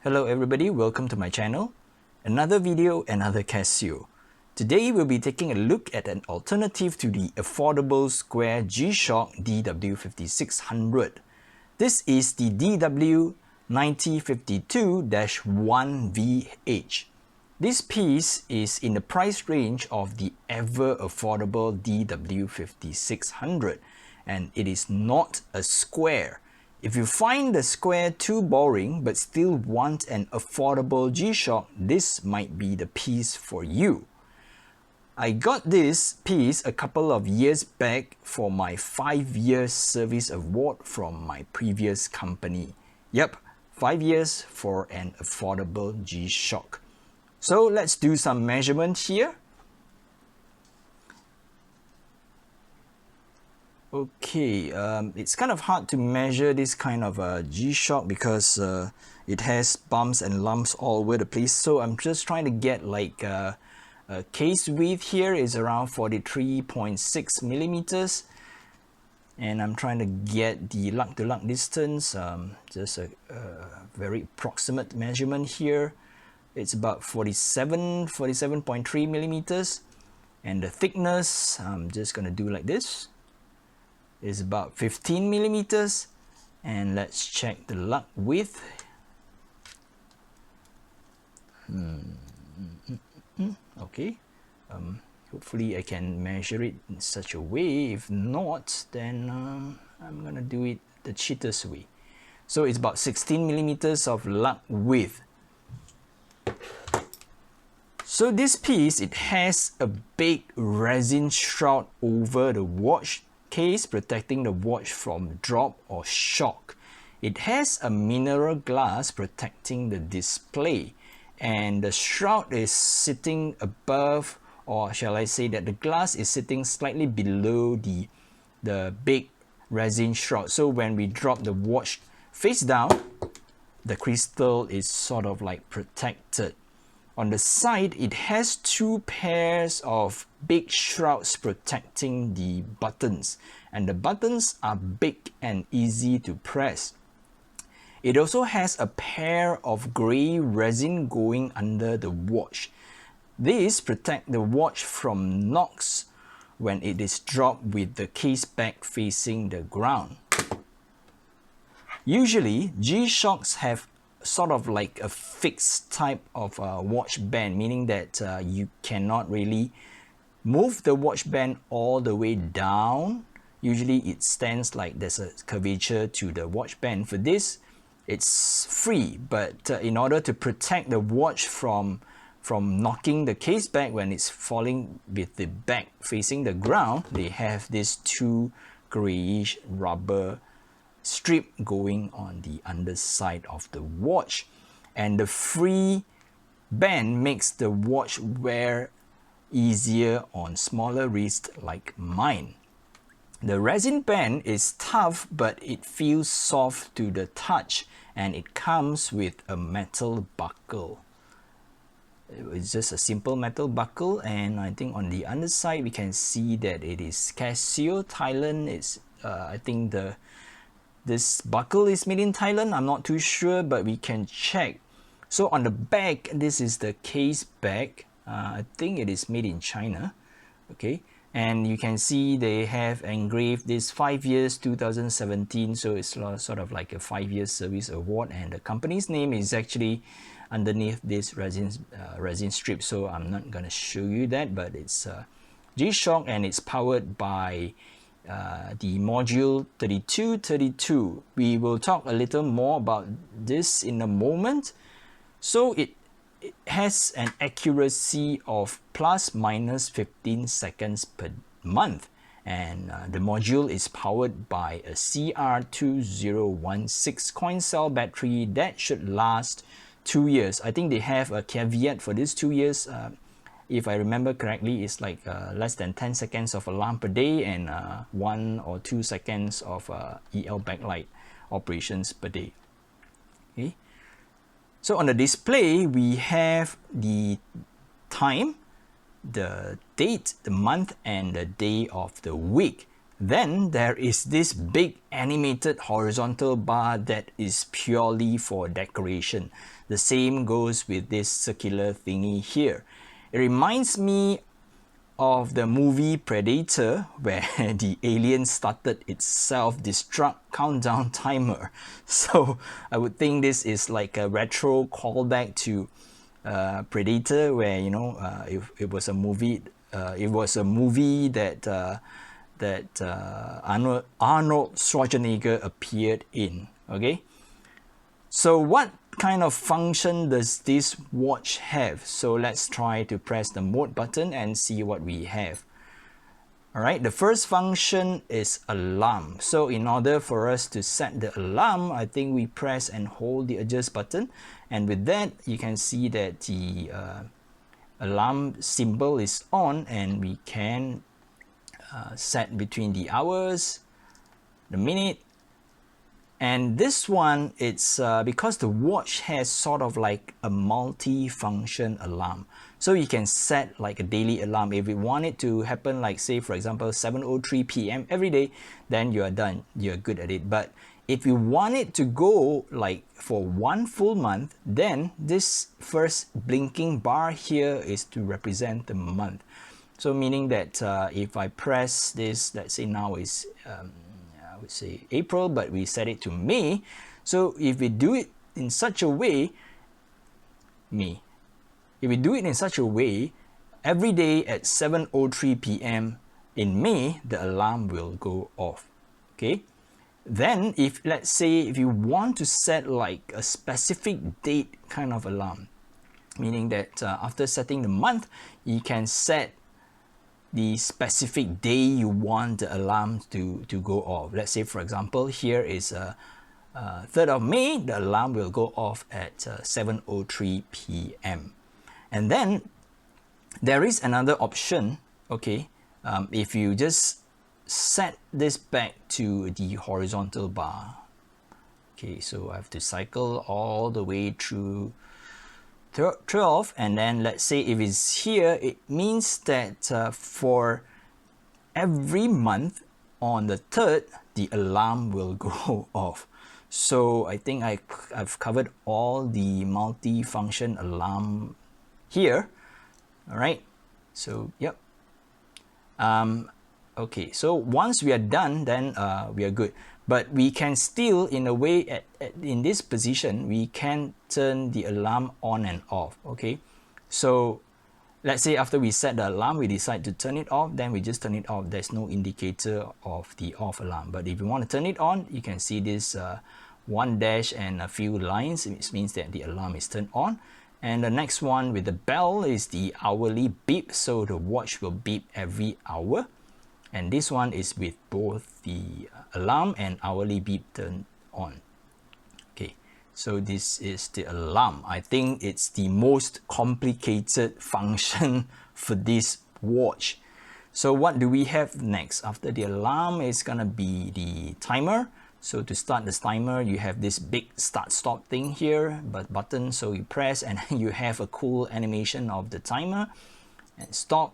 Hello everybody, welcome to my channel. Another video, another Casio. Today we'll be taking a look at an alternative to the affordable square G-Shock DW-5600. This is the DW-9052-1VH. This piece is in the price range of the ever affordable DW-5600 and it is not a square. If you find the square too boring but still want an affordable G-Shock, this might be the piece for you. I got this piece a couple of years back for my 5-year service award from my previous company. Yep, 5 years for an affordable G-Shock. So let's do some measurement here. Okay, it's kind of hard to measure this kind of a G-Shock because it has bumps and lumps all over the place. So I'm just trying to get like a case width here is around 43.6 millimeters. And I'm trying to get the lug to lug distance, just a very approximate measurement here. It's about 47.3 millimeters. And the thickness, I'm just going to do like this, is about 15 millimeters. And let's check the lug width. Okay, hopefully I can measure it in such a way. If not, then I'm gonna do it the cheapest way. So it's about 16 millimeters of lug width. So this piece, it has a big resin shroud over the watch case, protecting the watch from drop or shock. It has a mineral glass protecting the display, and the shroud is sitting above, or shall I say that the glass is sitting slightly below the big resin shroud. So when we drop the watch face down, the crystal is sort of like protected. On the side, it has 2 pairs of big shrouds protecting the buttons, and the buttons are big and easy to press. It also has a pair of grey resin going under the watch. These protect the watch from knocks when it is dropped with the case back facing the ground. Usually, G-Shocks have sort of like a fixed type of watch band, meaning that you cannot really move the watch band all the way down. Usually it stands like there's a curvature to the watch band. For this, it's free, but in order to protect the watch from knocking the case back when it's falling with the back facing the ground, they have these 2 grayish rubber strip going on the underside of the watch, and the free band makes the watch wear easier on smaller wrists like mine. The resin band is tough, but it feels soft to the touch, and it comes with a metal buckle. It's just a simple metal buckle, and I think on the underside we can see that it is Casio, Thailand. It's I think this buckle is made in Thailand. I'm not too sure, but we can check. So on the back, this is the case back. I think it is made in China. Okay, and you can see they have engraved this 5 years 2017. So it's sort of like a 5-year service award, and the company's name is actually underneath this resin strip. So I'm not gonna show you that, but it's G-Shock, and it's powered by the module 3232. We will talk a little more about this in a moment. So it has an accuracy of plus minus 15 seconds per month, and the module is powered by a CR2016 coin cell battery that should last 2 years. I think they have a caveat for this 2 years. If I remember correctly, it's like less than 10 seconds of alarm per day and 1 or 2 seconds of EL backlight operations per day. Okay. So on the display, we have the time, the date, the month, and the day of the week. Then there is this big animated horizontal bar that is purely for decoration. The same goes with this circular thingy here. It reminds me of the movie Predator, where the alien started its self-destruct countdown timer. So I would think this is like a retro callback to Predator, where it was a movie. It was a movie that Arnold Schwarzenegger appeared in. Okay, so what kind of function does this watch have? So let's try to press the mode button and see what we have. Alright, the first function is alarm. So in order for us to set the alarm, I think we press and hold the adjust button, and with that you can see that the alarm symbol is on, and we can set between the hours, the minute, and this one, it's because the watch has sort of like a multi-function alarm. So you can set like a daily alarm. If you want it to happen, like say for example 7:03 p.m. every day, then you are done, you're good at it. But if you want it to go like for one full month, then this first blinking bar here is to represent the month. So meaning that if I press this, let's say now is I would say April, but we set it to May. So if we do it in such a way, every day at 7:03 p.m. in May, the alarm will go off. Okay. Then if let's say if you want to set like a specific date kind of alarm, meaning that after setting the month, you can set the specific day you want the alarm to go off. Let's say for example here is 3rd of May, the alarm will go off at 7:03 p.m. And then there is another option. Okay, if you just set this back to the horizontal bar. Okay, so I have to cycle all the way through 12, and then let's say if it's here, it means that for every month on the 3rd, the alarm will go off. So I think I've covered all the multi-function alarm here. All right, so yep. Okay, so once we are done, then we are good. But we can still, in a way, in this position, we can turn the alarm on and off. Okay, so let's say after we set the alarm, we decide to turn it off, then we just turn it off. There's no indicator of the off alarm. But if you want to turn it on, you can see this one dash and a few lines, which means that the alarm is turned on. And the next one with the bell is the hourly beep, so the watch will beep every hour. And this one is with both the alarm and hourly beep turned on. Okay, so this is the alarm. I think it's the most complicated function for this watch. So what do we have next? After the alarm is gonna be the timer. So to start the timer, you have this big start-stop thing here, but button, so you press and you have a cool animation of the timer and stop.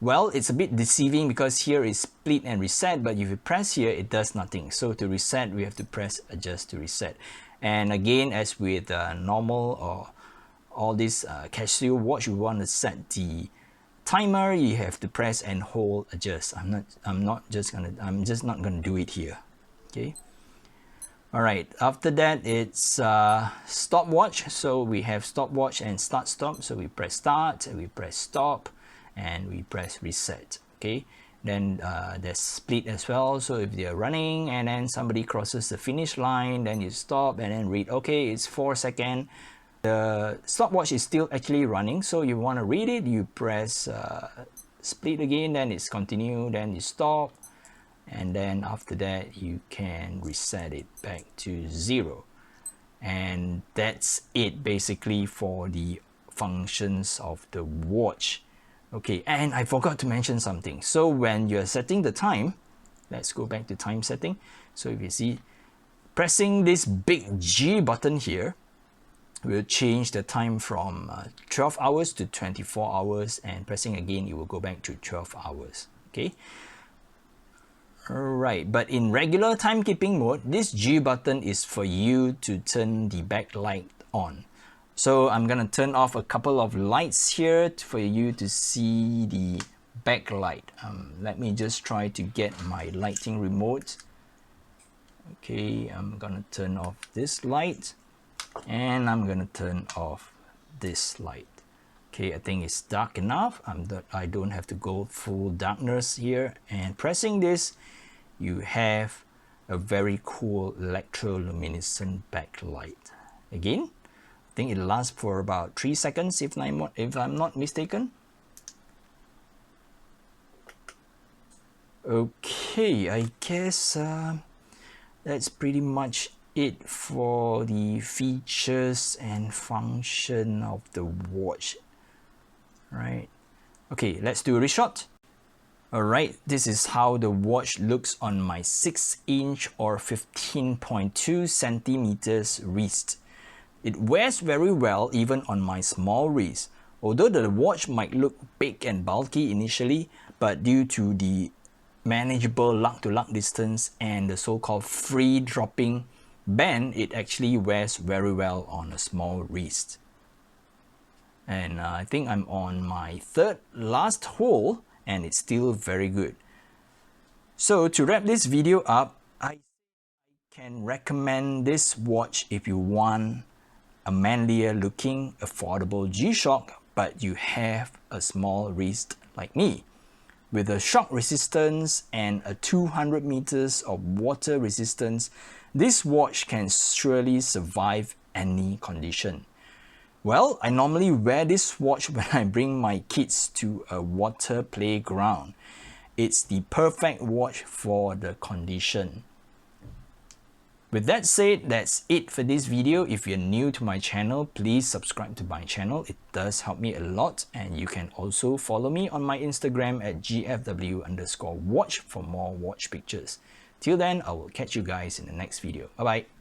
Well, it's a bit deceiving because here is split and reset, but if you press here, it does nothing. So to reset, we have to press adjust to reset. And again, as with normal or all this Casio watch, you want to set the timer, you have to press and hold adjust. I'm just not gonna do it here. Okay. All right. After that, it's stopwatch. So we have stopwatch and start stop. So we press start, we press stop, and we press reset. Okay, then there's split as well. So if they're running and then somebody crosses the finish line, then you stop and then read, okay, it's 4 seconds. The stopwatch is still actually running, so you want to read it, you press split again, then it's continue, then you stop, and then after that you can reset it back to 0. And that's it basically for the functions of the watch. Okay, and I forgot to mention something. So when you're setting the time, let's go back to time setting. So if you see, pressing this big G button here will change the time from 12 hours to 24 hours, and pressing again, it will go back to 12 hours. Okay. Alright, but in regular timekeeping mode, this G button is for you to turn the backlight on. So I'm gonna turn off a couple of lights here for you to see the backlight. Let me just try to get my lighting remote. Okay, I'm gonna turn off this light and I'm gonna turn off this light. Okay, I think it's dark enough. I don't have to go full darkness here, and pressing this, you have a very cool electroluminescent backlight. Again, I think it lasts for about 3 seconds if I'm not mistaken. Okay, I guess that's pretty much it for the features and function of the watch. Right. Okay, let's do a reshot. Alright, this is how the watch looks on my 6-inch or 15.2 centimeters wrist. It wears very well even on my small wrist. Although the watch might look big and bulky initially, but due to the manageable lug-to-lug distance and the so-called free dropping band, it actually wears very well on a small wrist. And I think I'm on my third last hole and it's still very good. So to wrap this video up, I can recommend this watch if you want a manlier looking affordable G-Shock, but you have a small wrist like me. With a shock resistance and a 200 meters of water resistance, this watch can surely survive any condition. Well, I normally wear this watch when I bring my kids to a water playground. It's the perfect watch for the condition. With that said, that's it for this video. If you're new to my channel, please subscribe to my channel. It does help me a lot, and you can also follow me on my Instagram at gfw_watch for more watch pictures. Till then, I will catch you guys in the next video. Bye bye.